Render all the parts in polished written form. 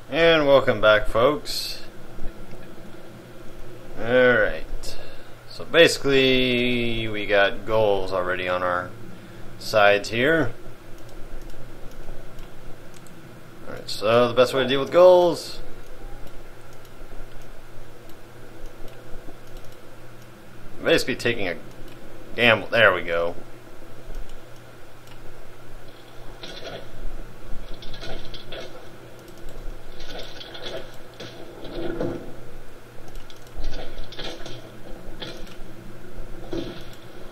And welcome back, folks. Alright. So basically, we got goals already on our sides here. Alright, so the best way to deal with goals. Basically taking a gamble. There we go.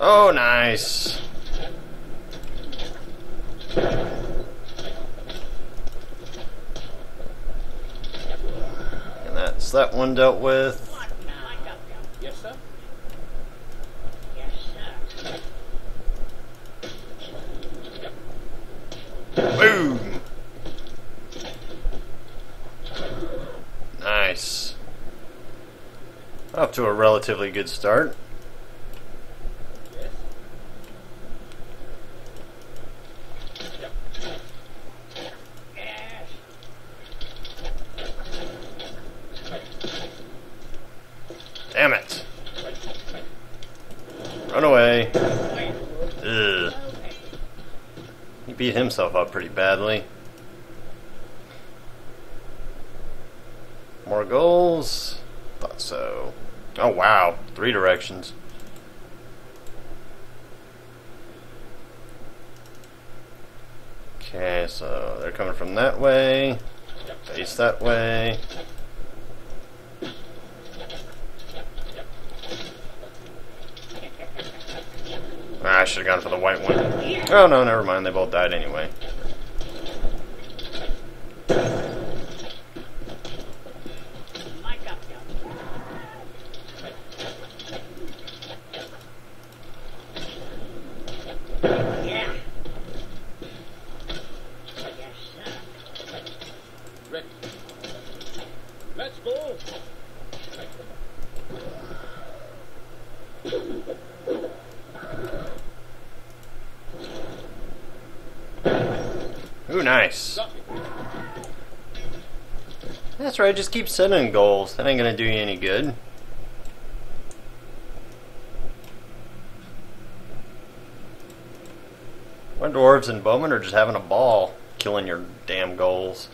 Oh, nice. And that's that one dealt with. Yes, sir. Boom. Nice. Off to a relatively good start. Damn it. Run away. Ugh. He beat himself up pretty badly. More goals? Thought so. Oh wow, 3 directions. Okay, so they're coming from that way. Face that way. I should have gone for the white one. Oh no, never mind. They both died anyway. Let's go. Ooh, nice. That's right, just keep setting goals. That ain't gonna do you any good. My dwarves and bowmen are just having a ball killing your damn goals.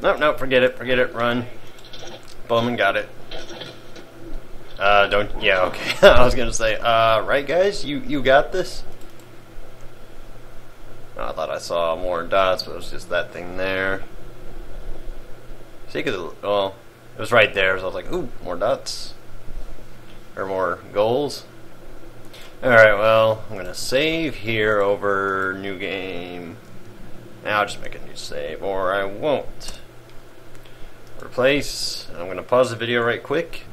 Nope, forget it, run. Bowman got it. Yeah, okay. I was gonna say, right guys, you got this? Oh, I thought I saw more dots, but it was just that thing there. See, well, it was right there, so I was like, ooh, more dots. Or more goals. Alright, well, I'm gonna save here over new game. Now I'll just make a new save, or I won't. Replace. I'm going to pause the video right quick.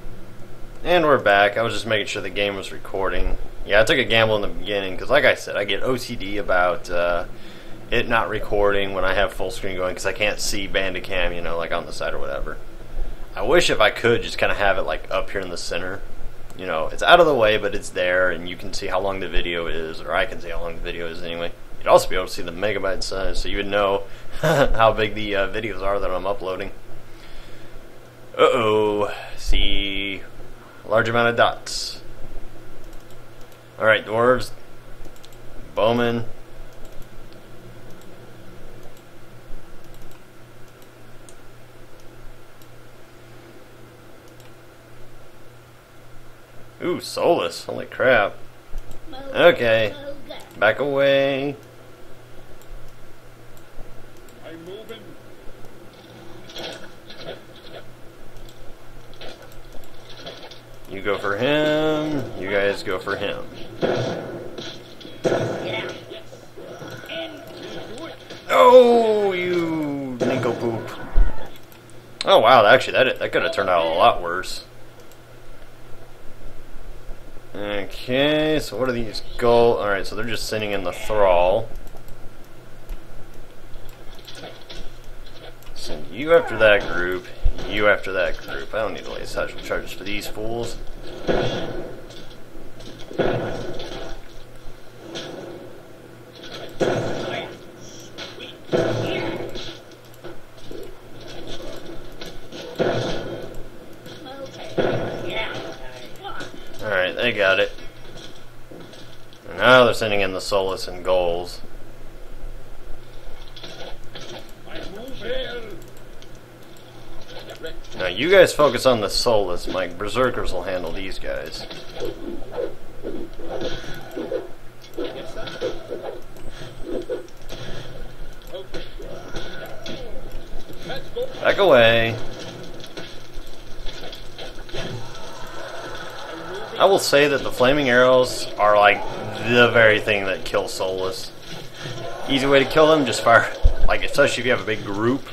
And we're back. I was just making sure the game was recording. Yeah, I took a gamble in the beginning because, like I said, I get OCD about it not recording when I have full screen going because I can't see Bandicam, you know, like on the side or whatever. I wish if I could just kind of have it like up here in the center. You know, it's out of the way, but it's there, and you can see how long the video is, or I can see how long the video is anyway. You'd also be able to see the megabyte size, so you would know how big the videos are that I'm uploading. Uh-oh. See, a large amount of dots. Alright, dwarves. Bowman. Ooh, soulless. Holy crap. Okay. Back away. I'm moving. You go for him. You guys go for him. Oh, you nincompoop. Oh wow, actually that could have turned out a lot worse. Okay, so what are these goals? Alright, so they're just sitting in the thrall. Send you after that group, you after that group. I don't need to lay satchel charges for these fools. Alright, they got it. And now they're sending in the Solus and goals. Now you guys focus on the Solus. My Berserkers will handle these guys. Back away. I will say that the flaming arrows are like the very thing that kills Solus. Easy way to kill them, just fire, like especially if you have a big group,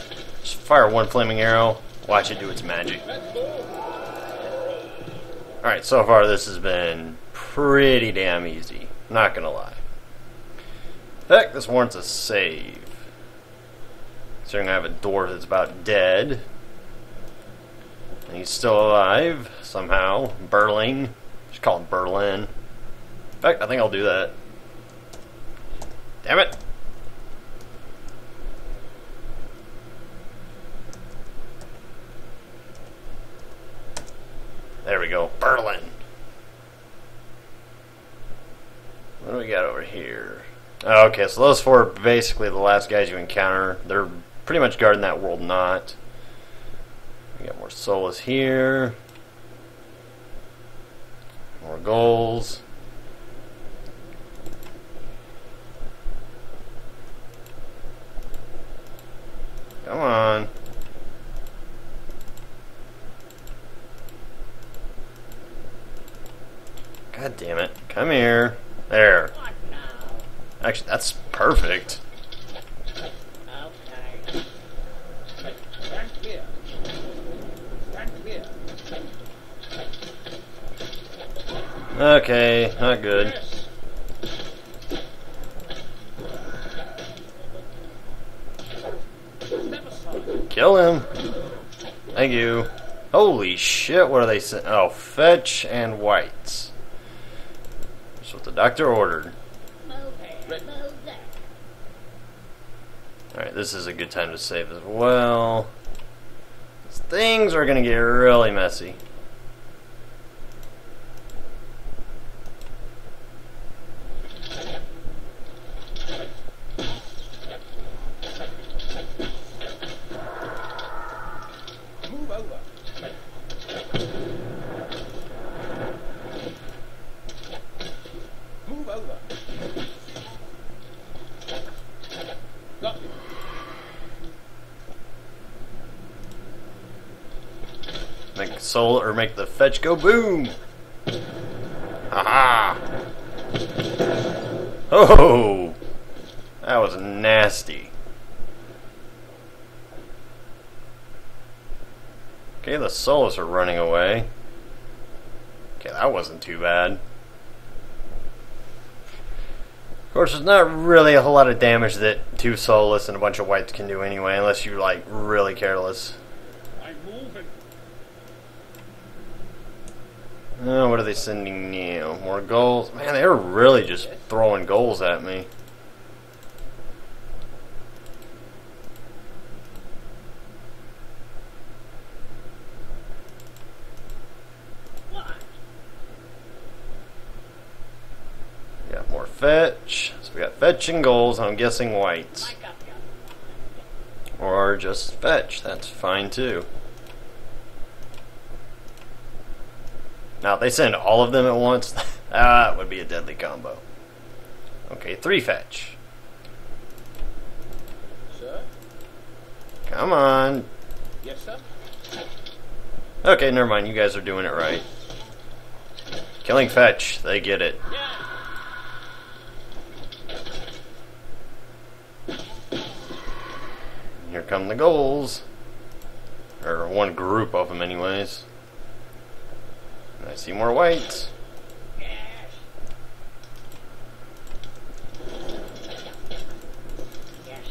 just fire one flaming arrow, watch it do its magic. Alright, so far this has been pretty damn easy, not gonna lie. Heck, this warrants a save. So I'm gonna have a dwarf that's about dead. And he's still alive, somehow. Berling. Just call him Berlin. In fact, I think I'll do that. Damn it! There we go, Berlin. What do we got over here? Oh, okay, so those four are basically the last guys you encounter. They're pretty much guarding that world knot. We got more Solus here. More goals. Come on. God damn it. Come here. There. Actually, that's perfect. Okay. Stand clear. Stand clear. Okay, not good. Yes. Step aside. Kill him. Thank you. Holy shit, what are they saying? Oh, fetch and whites. That's what the doctor ordered. Alright, this is a good time to save as well. Things are going to get really messy. Move over. Move over. Got you. Make soul or make the fetch go boom. Haha. Oh, that was nasty. Okay, the Solus are running away. Okay, that wasn't too bad. Of course, there's not really a whole lot of damage that two Solus and a bunch of whites can do anyway, unless you're like really careless. I'm moving. Oh, what are they sending now? More goals? Man, they're really just throwing goals at me. We got more fetch. So we got fetch and goals, and I'm guessing whites. Or just fetch. That's fine too. Now, if they send all of them at once, that would be a deadly combo. Okay, 3 fetch. Sir? Come on. Yes, sir? Okay, never mind. You guys are doing it right. Killing fetch. They get it. Here come the goals. Or one group of them anyways. I see more whites.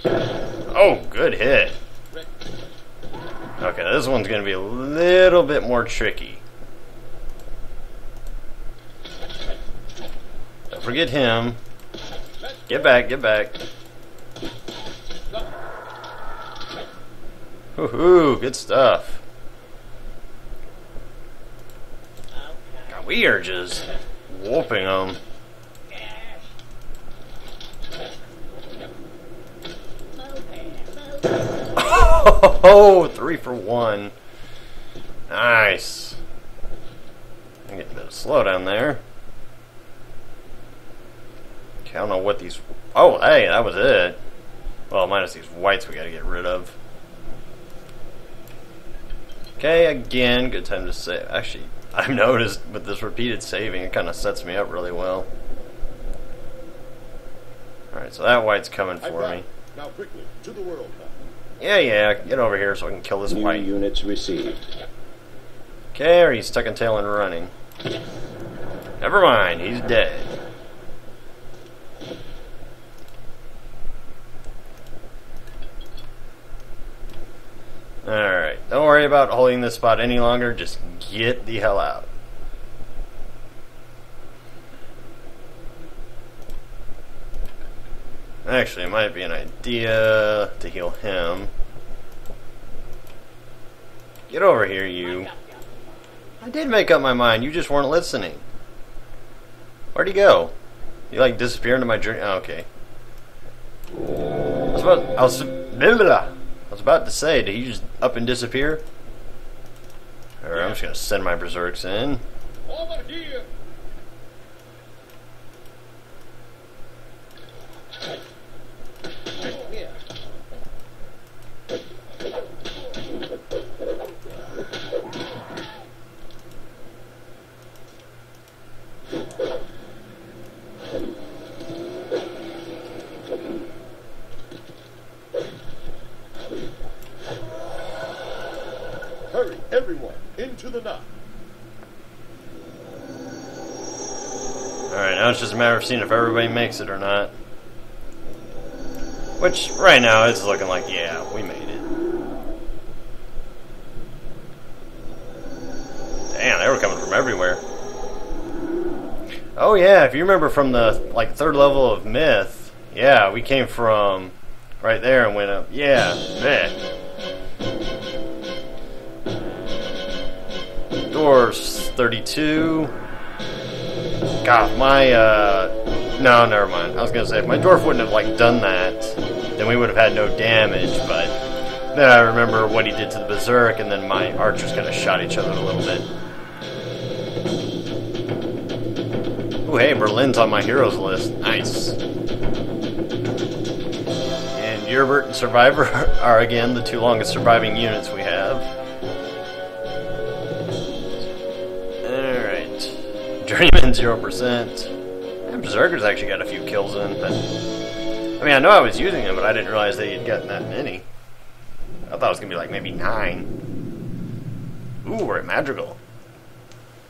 Oh, good hit. Okay, this one's going to be a little bit more tricky. Don't forget him. Get back, get back. Woohoo, good stuff. We are just whooping them. Oh, 3 for 1. Nice. I get a bit of slowdown there. Okay, I don't know what these... Oh, hey, that was it. Well, minus these whites we gotta get rid of. Okay, again, good time to save. Actually, I've noticed with this repeated saving, it kind of sets me up really well. Alright, so that white's coming for me. Now quickly, to the World Cup. Yeah, get over here so I can kill this New white. units received. Okay, or he's stuck in tail and running. Never mind, he's dead. Alright, don't worry about holding this spot any longer, just get the hell out. Actually, it might be an idea to heal him. Get over here, you. I did make up my mind, you just weren't listening. Where'd he go? You like disappear into my journey? Oh, okay. I was about to say, did he just up and disappear? Alright, I'm just gonna send my berserks in. Over here. Here. Hurry, everyone, into the knot. Alright, now it's just a matter of seeing if everybody makes it or not. Which, right now, it's looking like, yeah, we made it. Damn, they were coming from everywhere. Oh yeah, if you remember from the, like, 3rd level of Myth, yeah, we came from right there and went up. Yeah, man. Dwarves, 32. God, my, no, never mind. I was gonna say, if my dwarf wouldn't have, like, done that, then we would have had no damage, but then I remember what he did to the berserk, and then my archers kind of shot each other a little bit. Ooh, hey, Berlin's on my heroes list. Nice. And Yerbert and Survivor are, again, the 2 longest surviving units we have. Journeyman 0%. And Berserker's actually got a few kills in, but I mean, I know I was using them, but I didn't realize they had gotten that many. I thought it was gonna be like maybe 9. Ooh, we're at Madrigal.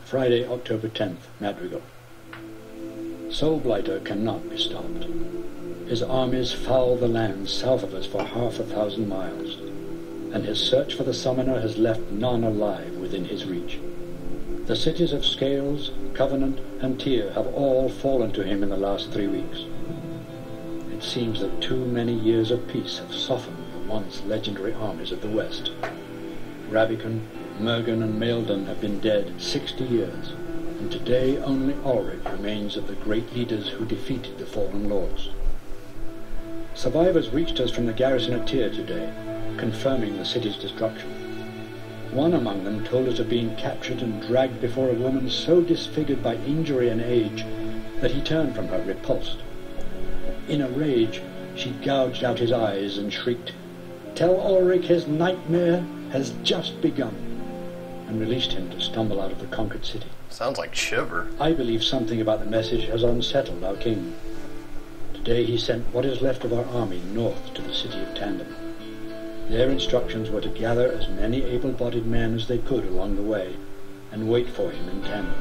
Friday, October 10th, Madrigal. Soulblighter cannot be stopped. His armies foul the lands south of us for 500 miles, and his search for the summoner has left none alive within his reach. The cities of Scales, Covenant, and Tyr have all fallen to him in the last 3 weeks. It seems that too many years of peace have softened the once legendary armies of the West. Ravikon, Mergen, and Maelden have been dead 60 years, and today only Ulrich remains of the great leaders who defeated the fallen lords. Survivors reached us from the garrison at Tyr today, confirming the city's destruction. One among them told us of being captured and dragged before a woman so disfigured by injury and age that he turned from her repulsed. In a rage, she gouged out his eyes and shrieked, "Tell Ulrich his nightmare has just begun," and released him to stumble out of the conquered city. Sounds like Shiver. I believe something about the message has unsettled our king. Today he sent what is left of our army north to the city of Tandem. Their instructions were to gather as many able-bodied men as they could along the way, and wait for him in Tandem.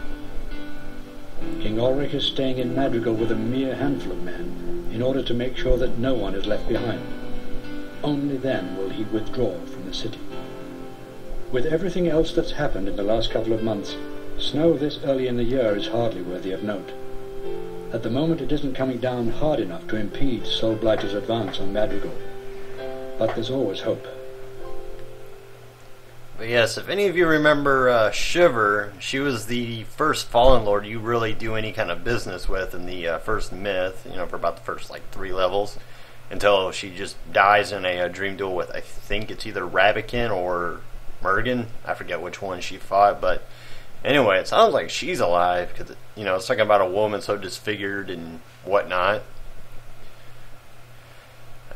King Ulrich is staying in Madrigal with a mere handful of men, in order to make sure that no one is left behind. Only then will he withdraw from the city. With everything else that's happened in the last couple of months, snow this early in the year is hardly worthy of note. At the moment it isn't coming down hard enough to impede Soulblighter's advance on Madrigal. But there's always hope. But yes, if any of you remember Shiver, she was the first Fallen Lord you really do any kind of business with in the first myth, you know, for about the first, like, 3 levels, until she just dies in a dream duel with, I think it's either Rabican or Mergen. I forget which one she fought, but anyway, it sounds like she's alive, because, you know, it's talking about a woman so disfigured and whatnot.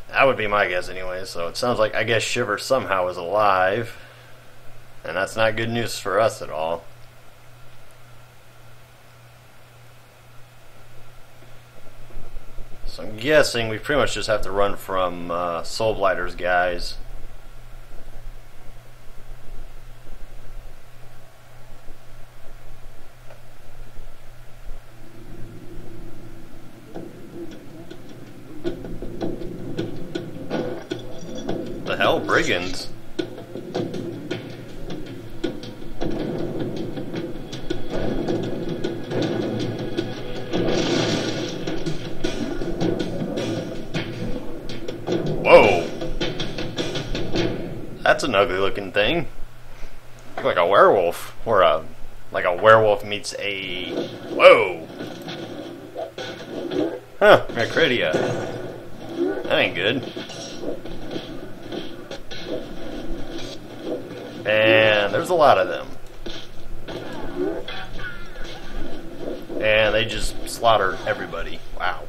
That would be my guess anyway, so it sounds like, I guess Shiver somehow is alive. And that's not good news for us at all. So I'm guessing we pretty much just have to run from Soulblighter's guys. The hell, brigands? Whoa! That's an ugly looking thing. Look like a werewolf. Or like a werewolf meets a... Whoa! Huh, Mercridia. That ain't good. And there's a lot of them. And they just slaughtered everybody. Wow.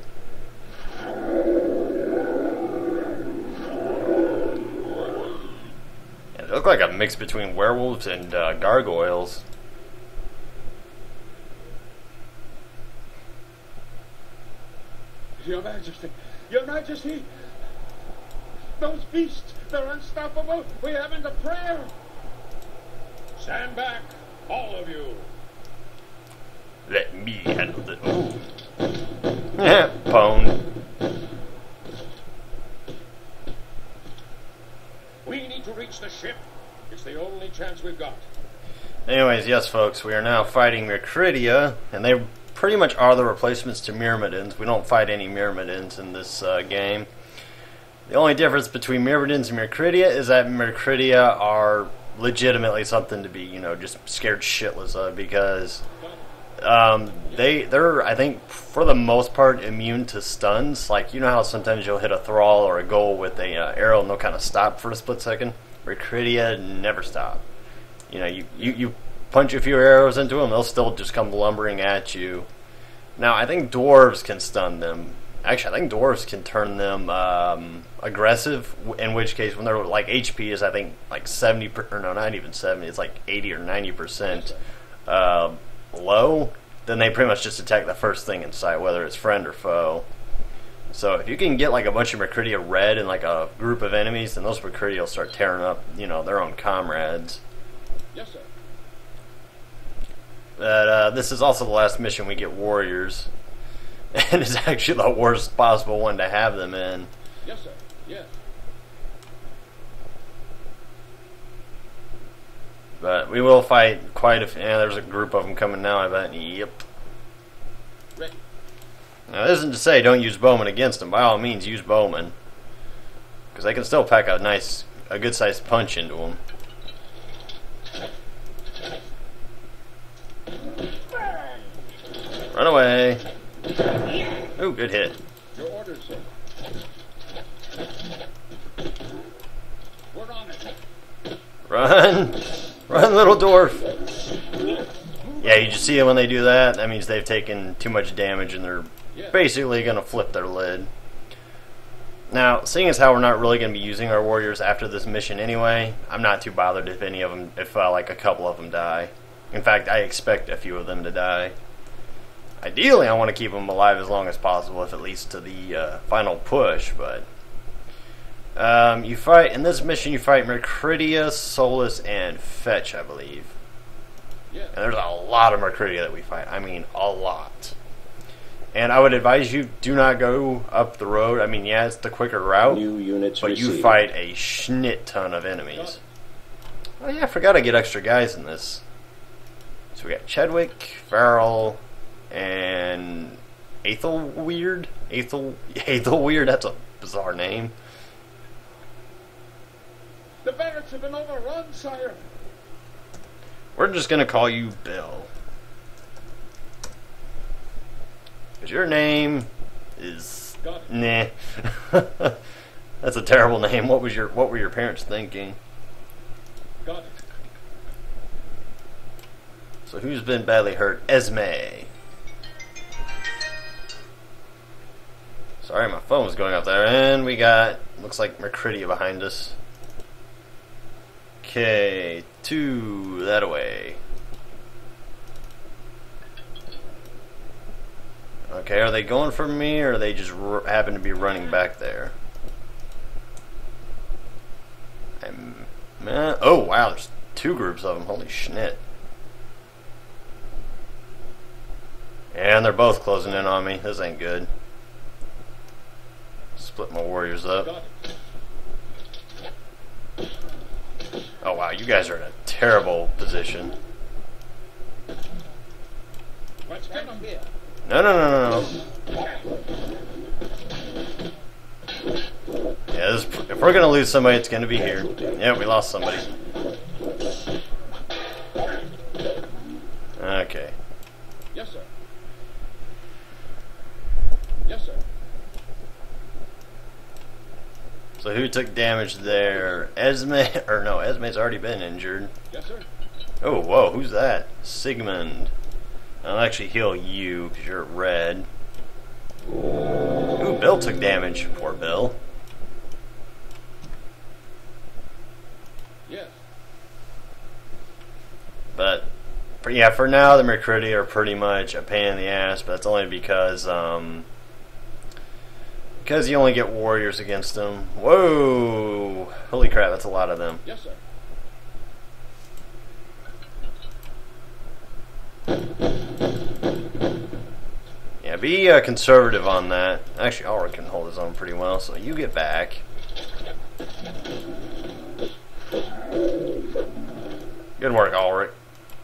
It looked like a mix between werewolves and gargoyles. Your Majesty! Your Majesty! Those beasts! They're unstoppable! We haven't a prayer! Stand back, all of you! Let me handle it. Oh. Pwn. We need to reach the ship. It's the only chance we've got. Anyways, yes, folks, we are now fighting Mercridia, and they pretty much are the replacements to Myrmidons. We don't fight any Myrmidons in this game. The only difference between Myrmidons and Mercridia is that Mercridia are legitimately something to be, you know, just scared shitless of, because they're, I think, for the most part, immune to stuns. Like, you know how sometimes you'll hit a thrall or a goal with a arrow and they'll kind of stop for a split second? Mercridia never stop. You know, you punch a few arrows into them, they'll still just come lumbering at you. Now, I think dwarves can stun them. Actually, I think dwarves can turn them aggressive, in which case, when they're, like, HP is, I think, like 70, or no, not even 70, it's like 80 or 90% low, then they pretty much just attack the first thing in sight, whether it's friend or foe. So if you can get, like, a bunch of Mercridia red in, like, a group of enemies, then those Mercridia will start tearing up, you know, their own comrades. Yes, sir. But this is also the last mission we get warriors. And it's actually the worst possible one to have them in. Yes, sir. Yes. But we will fight quite a few. Yeah, there's a group of them coming now, I bet. Yep. Ready. Now, this isn't to say don't use bowmen against them. By all means, use bowmen. Because they can still pack a good-sized punch into them. Run away. Ooh, good hit. Your orders, sir. We're on it. Run! Run, little dwarf! Yeah, you just see when they do that, that means they've taken too much damage and they're basically going to flip their lid. Now, seeing as how we're not really going to be using our warriors after this mission anyway, I'm not too bothered if any of them, like a couple of them die. In fact, I expect a few of them to die. Ideally, I want to keep them alive as long as possible, if it leads to the final push, but... you fight, in this mission, you fight Mercridia, Solus, and Fetch, I believe. Yeah. And there's a lot of Mercridia that we fight. I mean, a lot. And I would advise you, do not go up the road. I mean, yeah, it's the quicker route, New units but received. you fight a schnit ton of enemies. Oh yeah, I forgot I get extra guys in this. So we got Chedwick, Farrell, and Aethelweird? Aethelweird, that's a bizarre name. The barracks have been overrun, sire. We're just gonna call you Bill. Because your name is... Nah. That's a terrible name. What were your parents thinking? Got it. So who's been badly hurt? Esme. Sorry, my phone was going up there. And we got, looks like Mercridia behind us. Okay, 2 that away. Okay, are they going for me, or are they just happen to be running back there? Oh wow, there's 2 groups of them. Holy shit! And they're both closing in on me. This ain't good. Split my warriors up. Oh wow, you guys are in a terrible position. Let's get them here. No. Yeah, if we're gonna lose somebody, it's gonna be here. Yeah, we lost somebody. Okay. Yes, sir. Yes, sir. So who took damage there? Esme? Or no, Esme's already been injured. Yes, sir. Oh, whoa, who's that? Sigmund. I'll actually heal you, because you're at red. Ooh, Bill took damage. Poor Bill. Yes. But, for now, the Mercridia are pretty much a pain in the ass, but that's only because you only get warriors against them. Whoa! Holy crap, that's a lot of them. Yes, sir. Yeah, be conservative on that. Actually, Ulrich can hold his own pretty well, so you get back. Good work, Ulrich.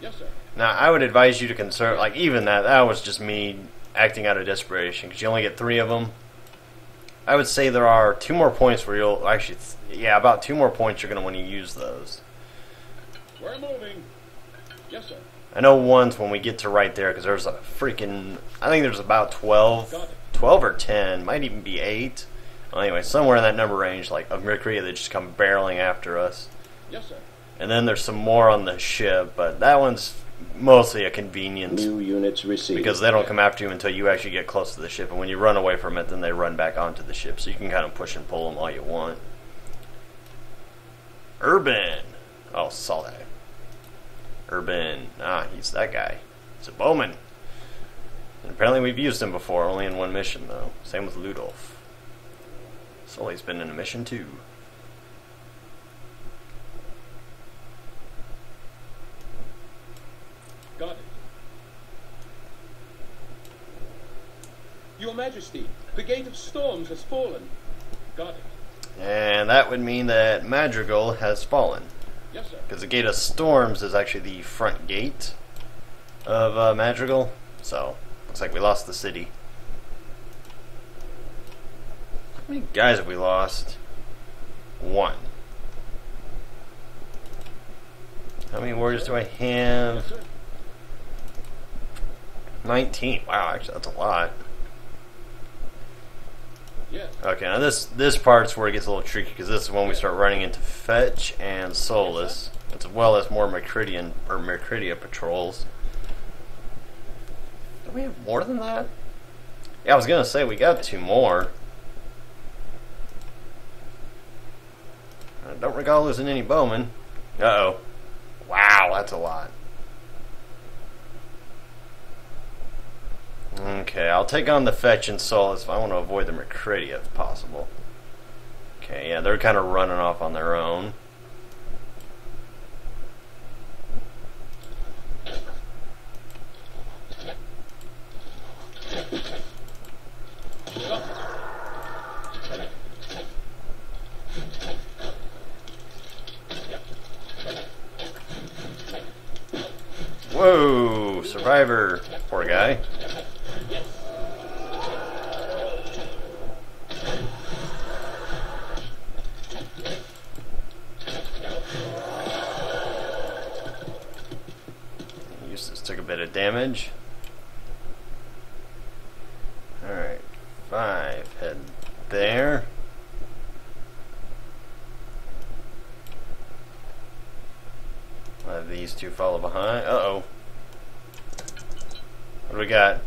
Yes, sir. Now, I would advise you to conserve, like, even that was just me acting out of desperation, because you only get 3 of them. I would say there are 2 more points where you'll, actually, yeah, about 2 more points you're going to want to use those. We're moving. Yes, sir. I know once when we get to right there, because there's a freaking, I think there's about 12 or 10, might even be 8. Well, anyway, somewhere in that number range, like, of Mercury that just come barreling after us. Yes, sir. And then there's some more on the ship, but that one's mostly a convenience. New units received. Because they don't come after you until you actually get close to the ship, and when you run away from it, then they run back onto the ship, so you can kind of push and pull them all you want. Urban! Oh, saw that. Urban. Ah, he's that guy. He's a bowman. And apparently we've used him before, only in 1 mission, though. Same with Ludolf. Sully's been in a mission, too. Got it. Your Majesty, the Gate of Storms has fallen. Got it. And that would mean that Madrigal has fallen. Yes, sir. Because the Gate of Storms is actually the front gate of Madrigal. So, looks like we lost the city. How many guys have we lost? 1. How many warriors do I have? Yes, sir. 19. Wow, actually, that's a lot. Yes. Okay, now this part's where it gets a little tricky, because this is when we start running into Fetch and Solus, as well as more Mercridia patrols. Do we have more than that? Yeah, I was gonna say we got 2 more. I don't recall losing any bowmen. Uh-oh. Wow, that's a lot. Okay, I'll take on the Fetch and Solus if I want to avoid the Mercridia if possible. Okay, yeah, they're kind of running off on their own. Whoa, survivor. Poor guy. damage. Alright, 5, head there. I'll have these two follow behind. Uh-oh. What do we got?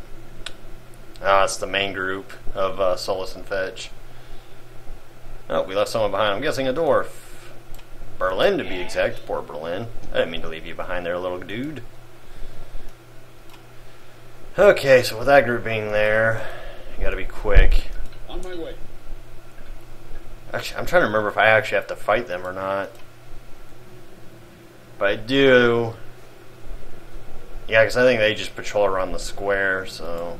Ah, it's the main group of Solus and Fetch. Oh, we left someone behind. I'm guessing a dwarf. Berlin, to be exact. Poor Berlin. I didn't mean to leave you behind there, little dude. Okay, so with that group being there, you gotta be quick. On my way. Actually, I'm trying to remember if I actually have to fight them or not. But I do. Yeah, because I think they just patrol around the square, so.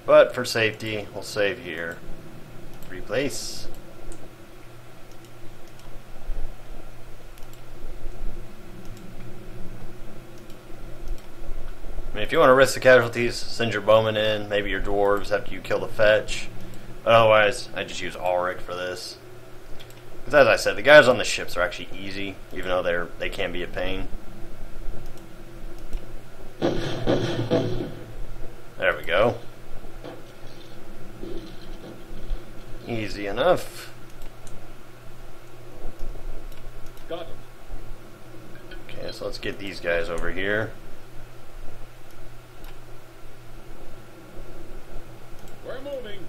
But for safety, we'll save here. Replace. I mean, if you want to risk the casualties, send your bowmen in, maybe your dwarves after you kill the fetch. But otherwise, I just use Ulrich for this. Because as I said, the guys on the ships are actually easy, even though they can be a pain. There we go. Easy enough. Got it. Okay, so let's get these guys over here. We're moving.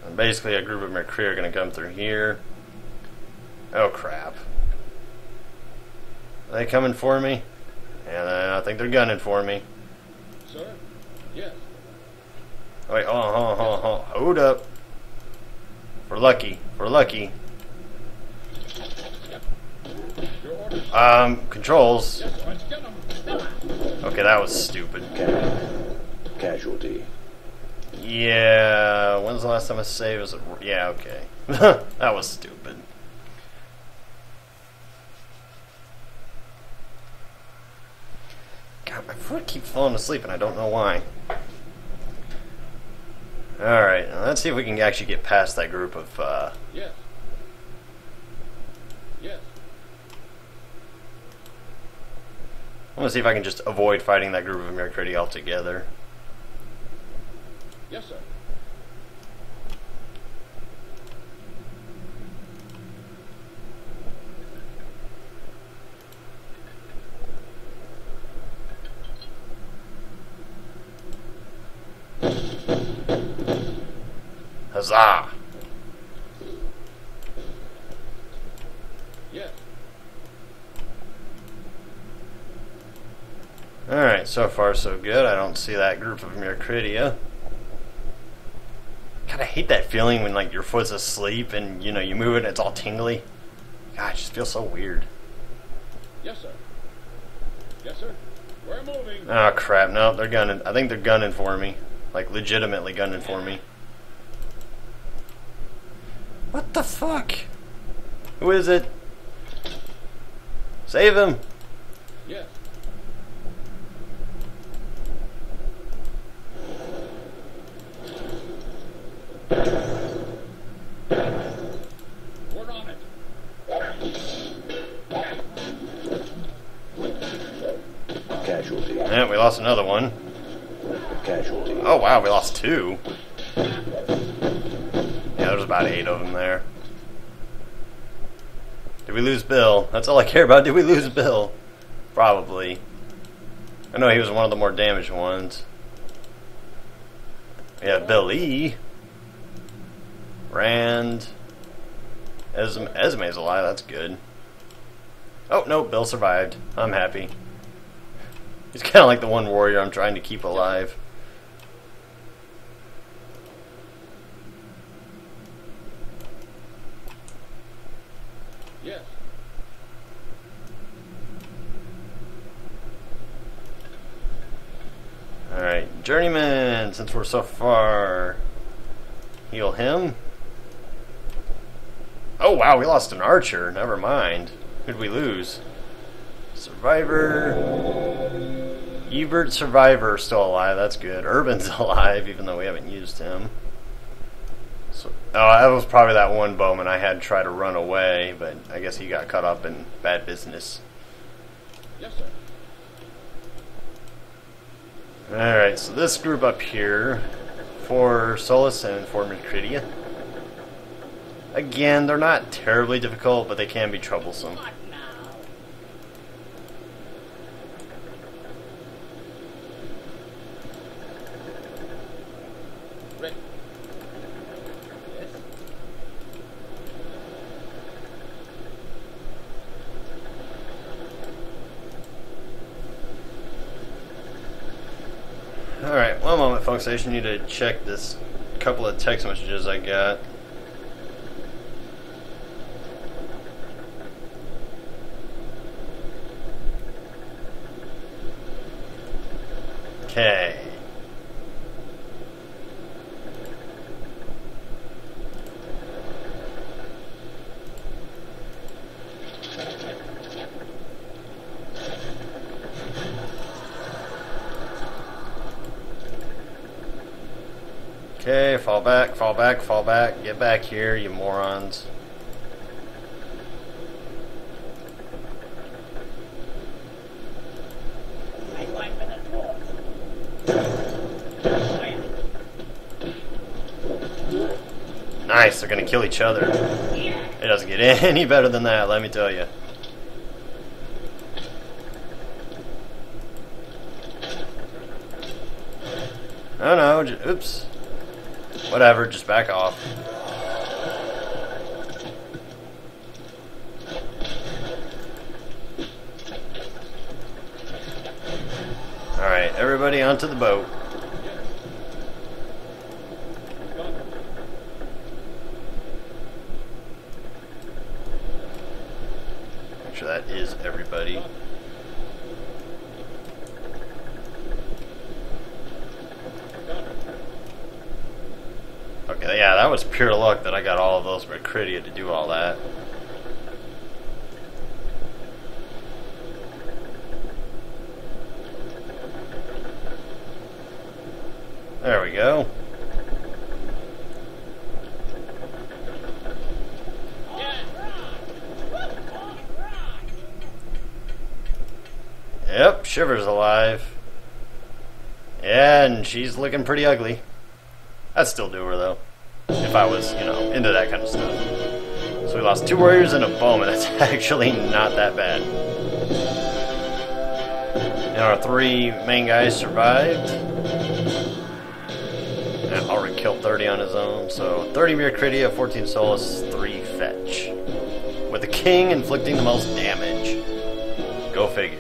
And basically a group of McCree are going to come through here. Oh crap. Are they coming for me? And I think they're gunning for me. Sir? Yes. Wait, hold up. For lucky. Your orders. Controls. Yes, sir. Let's get them. Okay, that was stupid. Casualty. Yeah, when's the last time I saved? Was it? Yeah, okay. That was stupid. God, my foot keeps falling asleep and I don't know why. Alright, let's see if we can actually get past that group of, Yes. Yes. I want to see if I can just avoid fighting that group of McCree altogether. Yes, sir. Huzzah! Yes. Alright, so far so good. I don't see that group of Mercridia. God, I hate that feeling when like your foot's asleep and you know you move it and it's all tingly. God, it just feels so weird. Yes, sir. Yes, sir. We're moving. Oh crap, no, they're gunning. I think they're gunning for me. Like legitimately gunning for me. What the fuck? Who is it? Save him! Yes. We're on it. Casualty. Yeah, we lost another one. Casualty. Oh wow, we lost 2. Yeah, there's about 8 of them there. Did we lose Bill? That's all I care about. Did we lose Bill? Probably. I know he was one of the more damaged ones. We have Bill E. Rand. Esme's alive, that's good. Oh, no, Bill survived. I'm happy. He's kind of like the one warrior I'm trying to keep alive. Yes. Alright, Journeyman, since we're so far. Heal him. Oh wow, we lost an archer. Never mind. Who'd we lose? Survivor. Ebert Survivor still alive. That's good. Urban's alive, even though we haven't used him. So Oh, that was probably that one bowman I had try to run away, but I guess he got caught up in bad business. Yes, sir. Alright, so this group up here, for Solus and for Mercridia. Again, they're not terribly difficult, but they can be troublesome. Ready. Yes. Alright, one moment folks, I just need to check this couple of text messages I got. Okay. Okay, fall back, fall back, fall back. Get back here, you morons. Nice, they're gonna kill each other. It doesn't get any better than that, let me tell you. Oh no, oops. Whatever, just back off. Alright, everybody onto the boat. Make sure that is everybody. Okay, yeah, that was pure luck that I got all of those Mercridia to do all that. There we go. Yep, Shiver's alive. Yeah, and she's looking pretty ugly. I'd still do her though, if I was, you know, into that kind of stuff. So we lost 2 warriors and a bowman. That's actually not that bad. And our 3 main guys survived. And already killed 30 on his own. So 30 Mercridia, 14 Solus, 3 fetch. With the king inflicting the most damage. Go figure.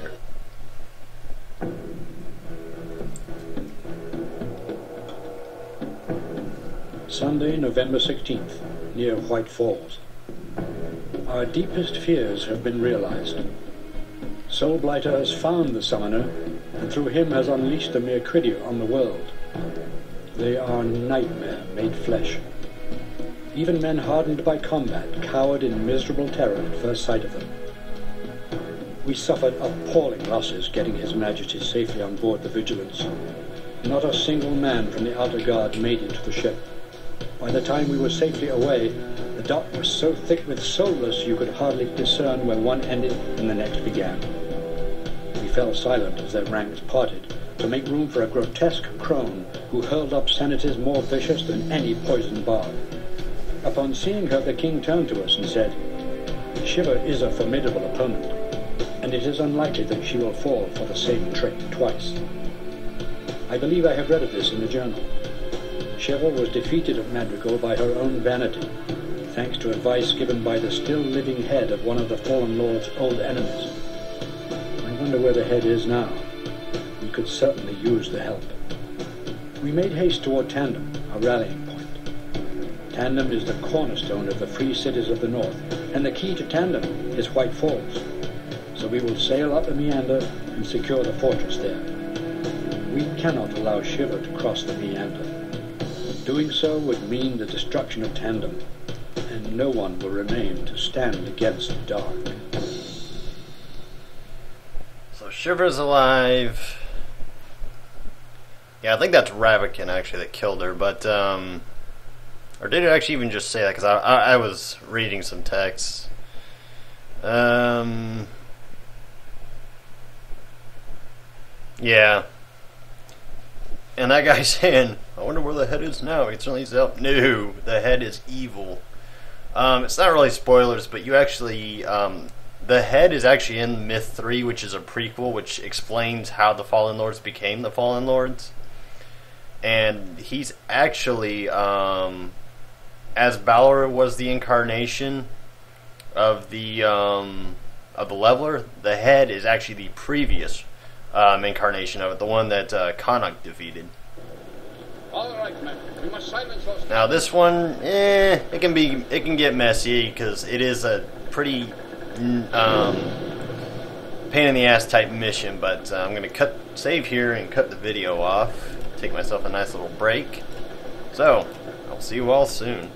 Sunday, November 16th, near White Falls. Our deepest fears have been realized. Soulblighter has found the summoner, and through him has unleashed the Mercridia on the world. They are nightmare made flesh. Even men hardened by combat cowered in miserable terror at first sight of them. We suffered appalling losses getting His Majesty safely on board the Vigilance. Not a single man from the outer guard made it to the ship. By the time we were safely away, the dock was so thick with soulless you could hardly discern where one ended and the next began. We fell silent as their ranks parted, to make room for a grotesque crone who hurled up senators more vicious than any poisoned bard. Upon seeing her, the king turned to us and said, "Shiver is a formidable opponent, and it is unlikely that she will fall for the same trick twice." I believe I have read of this in the journal. Shiver was defeated at Madrigal by her own vanity, thanks to advice given by the still living head of one of the fallen lord's old enemies. I wonder where the head is now. We could certainly use the help. We made haste toward Tandem, our rallying point. Tandem is the cornerstone of the free cities of the north, and the key to Tandem is White Falls. So we will sail up the Meander and secure the fortress there. We cannot allow Shiver to cross the Meander. Doing so would mean the destruction of Tandem, and no one will remain to stand against the dark. So Shiver's alive. Yeah, I think that's Ravikin actually that killed her, but I Or did it actually even just say that? Because I was reading some text. Yeah. And that guy saying, I wonder where the head is now. He certainly is up. No, the head is evil. It's not really spoilers, but you actually... the head is actually in Myth 3, which is a prequel, which explains how the Fallen Lords became the Fallen Lords. And he's actually... as Balor was the incarnation of the Leveler, the head is actually the previous incarnation of it, the one that Connacht defeated. All right, men. We must silence those... Now this one, it can get messy because it is a pretty pain in the ass type mission. But I'm gonna save here and cut the video off. Take myself a nice little break. So I'll see you all soon.